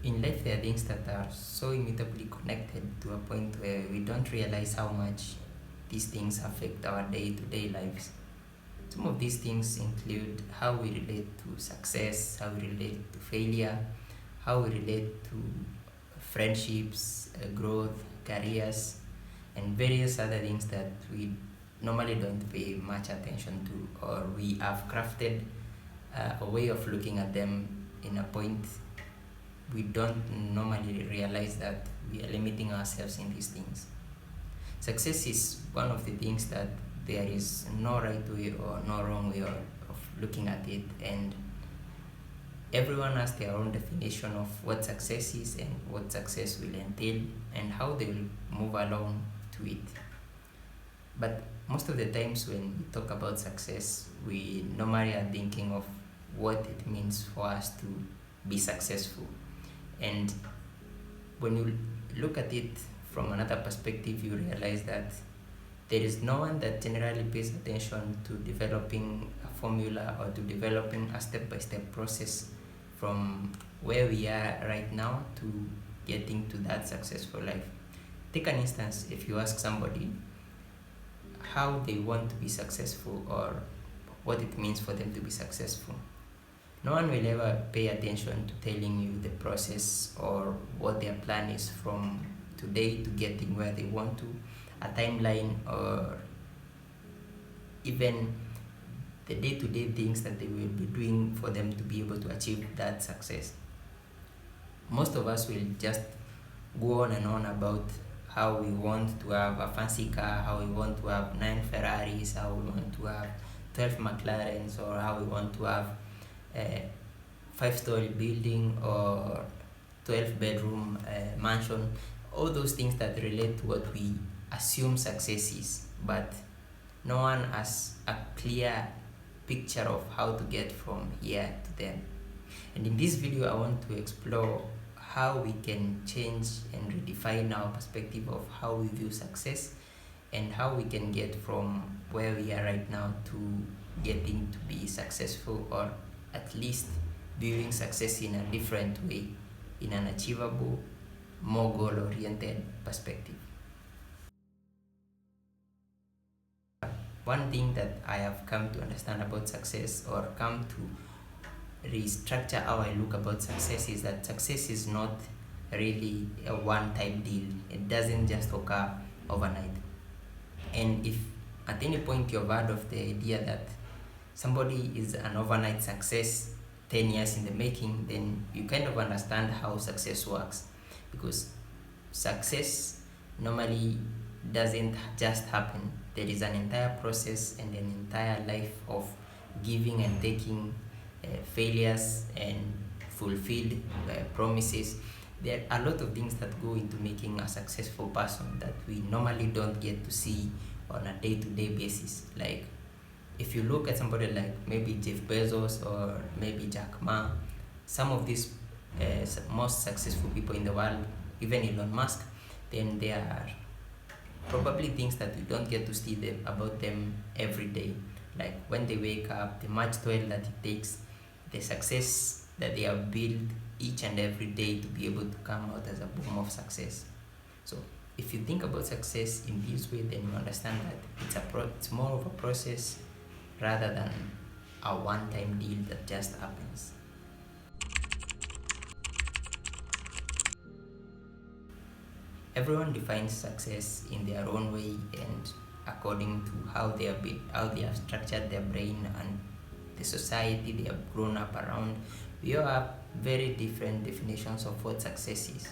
In life, there are things that are so immutably connected to a point where we don't realize how much these things affect our day-to-day lives. Some of these things include how we relate to success, how we relate to failure, how we relate to friendships, growth, careers, and various other things that we normally don't pay much attention to, or we have crafted a way of looking at them in a point we don't normally realize that we are limiting ourselves in these things. Success is one of the things that there is no right way or no wrong way of looking at it, and everyone has their own definition of what success is and what success will entail and how they will move along to it. But most of the times when we talk about success, we normally are thinking of what it means for us to be successful. And when you look at it from another perspective, you realize that there is no one that generally pays attention to developing a formula or to developing a step-by-step process from where we are right now to getting to that successful life. Take an instance, if you ask somebody how they want to be successful or what it means for them to be successful, no one will ever pay attention to telling you the process or what their plan is from today to getting where they want to, a timeline, or even the day-to-day things that they will be doing for them to be able to achieve that success. Most of us will just go on and on about how we want to have a fancy car, how we want to have 9 Ferraris, how we want to have 12 McLarens, or how we want to have a 5-story building or 12-bedroom mansion. All those things that relate to what we assume success is, but no one has a clear picture of how to get from here to there. And in this video, I want to explore how we can change and redefine our perspective of how we view success and how we can get from where we are right now to getting to be successful, or at least viewing success in a different way, in an achievable, more goal-oriented perspective. One thing that I have come to understand about success, or come to restructure how I look about success, is that success is not really a one-time deal. It doesn't just occur overnight. And if at any point you've heard of the idea that somebody is an overnight success 10 years in the making, then you kind of understand how success works, because success normally doesn't just happen. There is an entire process and an entire life of giving and taking, failures and fulfilled promises. There are a lot of things that go into making a successful person that we normally don't get to see on a day-to-day basis. Like, if you look at somebody like maybe Jeff Bezos or maybe Jack Ma, some of these most successful people in the world, even Elon Musk, then there are probably things that we don't get to see about them every day. Like when they wake up, the much toil that it takes, the success that they have built each and every day to be able to come out as a boom of success. So if you think about success in this way, then you understand that it's more of a process rather than a one-time deal that just happens. Everyone defines success in their own way and according to how they have structured their brain and the society they have grown up around. We all have very different definitions of what success is.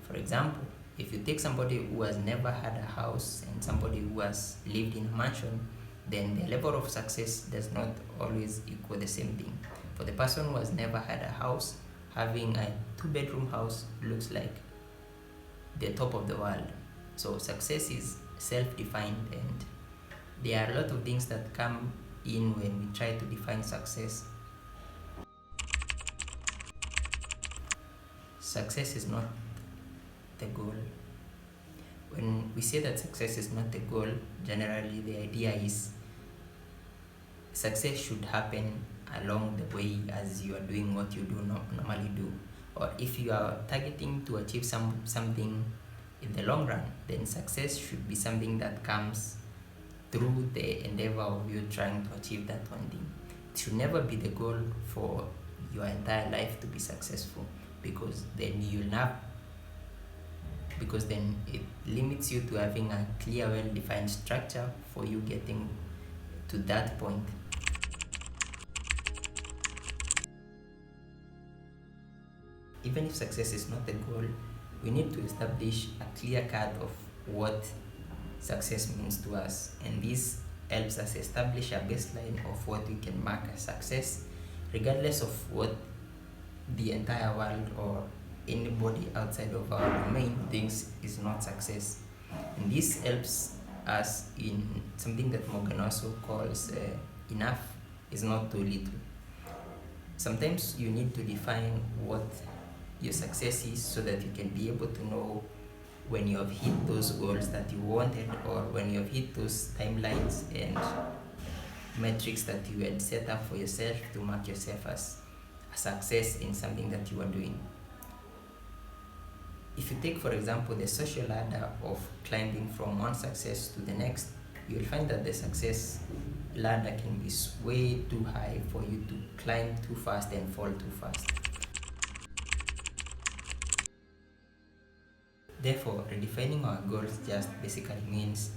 For example, if you take somebody who has never had a house and somebody who has lived in a mansion, then the level of success does not always equal the same thing. For the person who has never had a house, having a 2-bedroom house looks like the top of the world. So success is self-defined, and there are a lot of things that come in when we try to define success. Success is not the goal. When we say that success is not the goal, generally the idea is success should happen along the way as you are doing what you do normally do. Or if you are targeting to achieve something in the long run, then success should be something that comes through the endeavor of you trying to achieve that one thing. It should never be the goal for your entire life to be successful, because then it limits you to having a clear, well-defined structure for you getting to that point. Even if success is not the goal, we need to establish a clear cut of what success means to us, and this helps us establish a baseline of what we can mark as success, regardless of what the entire world or anybody outside of our domain thinks is not success. And this helps us in something that Morgan also calls enough is not too little. Sometimes you need to define what your success is so that you can be able to know when you have hit those goals that you wanted, or when you have hit those timelines and metrics that you had set up for yourself to mark yourself as a success in something that you are doing. If you take, for example, the social ladder of climbing from one success to the next, you will find that the success ladder can be way too high for you to climb too fast and fall too fast. Therefore, redefining our goals just basically means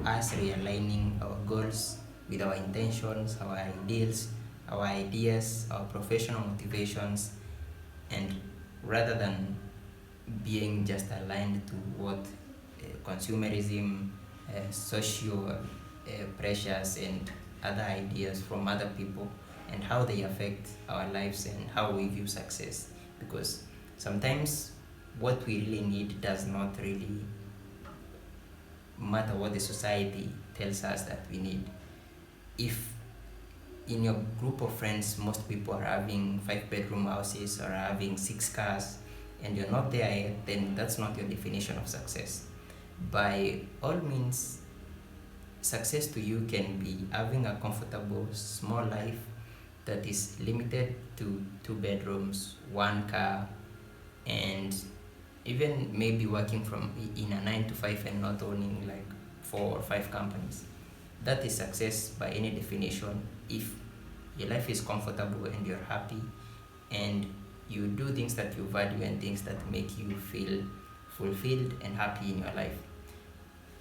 us realigning our goals with our intentions, our ideals, our ideas, our professional motivations, and rather than being just aligned to what consumerism, social pressures, and other ideas from other people, and how they affect our lives and how we view success. Because sometimes what we really need does not really matter what the society tells us that we need. If in your group of friends most people are having 5-bedroom houses or are having 6 cars and you're not there yet, then that's not your definition of success. By all means, success to you can be having a comfortable small life that is limited to 2 bedrooms, 1 car, and even maybe working in a 9 to 5 and not owning like 4 or 5 companies. That is success by any definition, if your life is comfortable and you're happy and you do things that you value and things that make you feel fulfilled and happy in your life.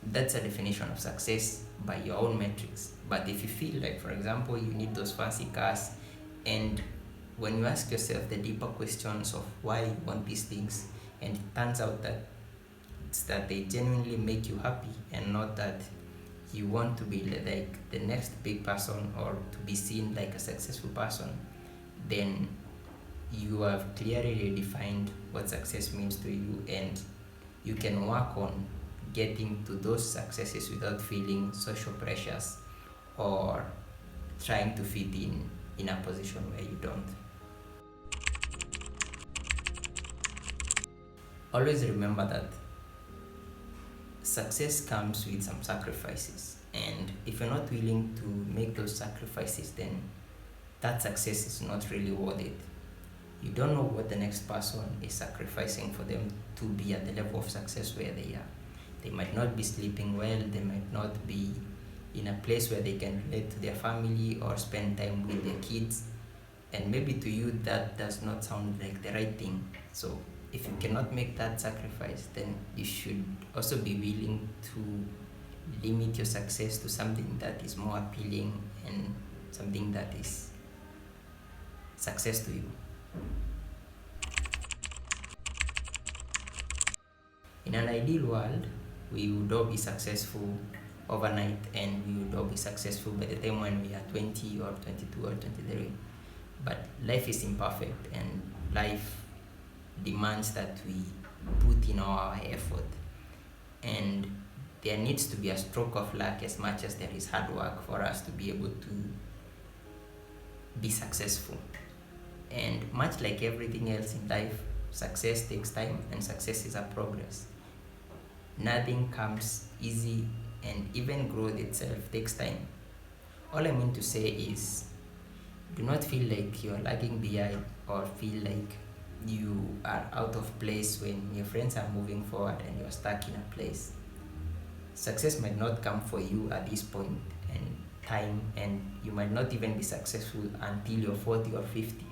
That's a definition of success by your own metrics. But if you feel like, for example, you need those fancy cars, and when you ask yourself the deeper questions of why you want these things, and it turns out that it's that they genuinely make you happy and not that you want to be like the next big person or to be seen like a successful person, then you have clearly defined what success means to you, and you can work on getting to those successes without feeling social pressures or trying to fit in a position where you don't. Always remember that success comes with some sacrifices, and if you're not willing to make those sacrifices, then that success is not really worth it. You don't know what the next person is sacrificing for them to be at the level of success where they are. They might not be sleeping well, they might not be in a place where they can relate to their family or spend time with their kids, and maybe to you that does not sound like the right thing. So if you cannot make that sacrifice, then you should also be willing to limit your success to something that is more appealing and something that is success to you. In an ideal world, we would all be successful overnight, and we would all be successful by the time when we are 20 or 22 or 23. But life is imperfect, and life demands that we put in our effort, and there needs to be a stroke of luck as much as there is hard work for us to be able to be successful. And much like everything else in life, success takes time, and success is a progress. Nothing comes easy, and even growth itself takes time. All I mean to say is, do not feel like you are lagging behind or feel like you are out of place when your friends are moving forward and you're stuck in a place. Success might not come for you at this point in time, and you might not even be successful until you're 40 or 50.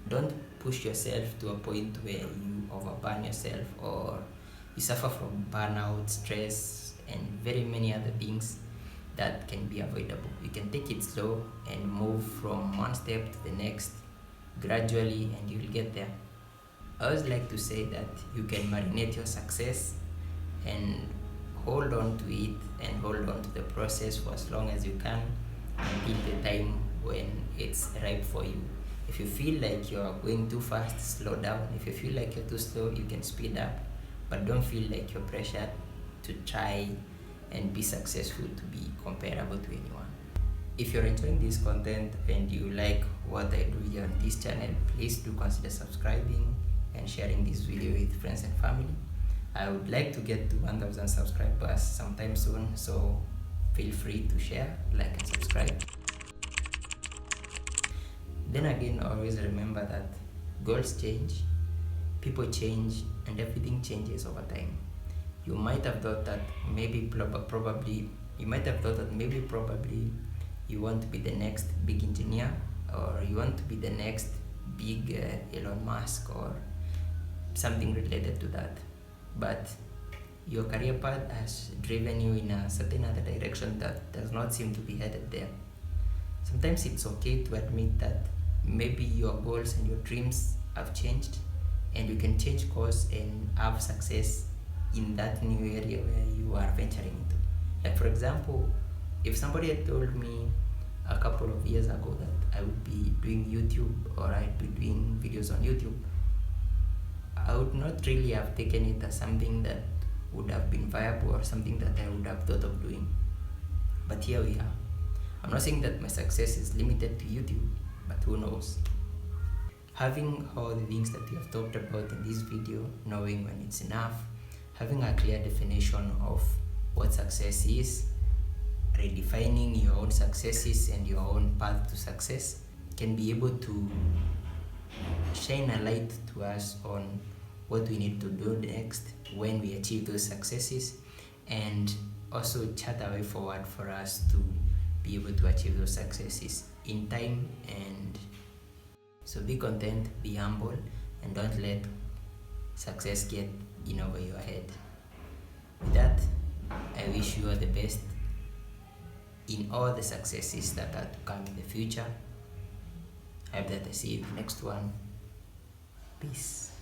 Don't push yourself to a point where you overburn yourself or you suffer from burnout, stress, and very many other things that can be avoidable. You can take it slow and move from one step to the next gradually, and you'll get there. I always like to say that you can marinate your success and hold on to it and hold on to the process for as long as you can until the time when it's ripe for you. If you feel like you're going too fast, slow down. If you feel like you're too slow, you can speed up, but don't feel like you're pressured to try and be successful to be comparable to anyone. If you're enjoying this content and you like what I do here on this channel, please do consider subscribing and sharing this video with friends and family. I would like to get to 1000 subscribers sometime soon, so feel free to share, like, and subscribe. Then again, always remember that goals change, people change, and everything changes over time. You might have thought that maybe probably you want to be the next big engineer, or you want to be the next big Elon Musk or something related to that, but your career path has driven you in a certain other direction that does not seem to be headed there. Sometimes it's okay to admit that maybe your goals and your dreams have changed, and you can change course and have success in that new area where you are venturing into. Like, for example, if somebody had told me a couple of years ago that I would be doing YouTube, or I'd be doing videos on YouTube, I would not really have taken it as something that would have been viable or something that I would have thought of doing. But here we are. I'm not saying that my success is limited to YouTube, but who knows? Having all the things that we have talked about in this video, knowing when it's enough, having a clear definition of what success is, redefining your own successes and your own path to success can be able to shine a light to us on what we need to do next when we achieve those successes, and also chart a way forward for us to be able to achieve those successes in time. And so be content, be humble, and don't let success get in over your head. With that, I wish you all the best in all the successes that are to come in the future. I hope that I see you in the next one. Peace.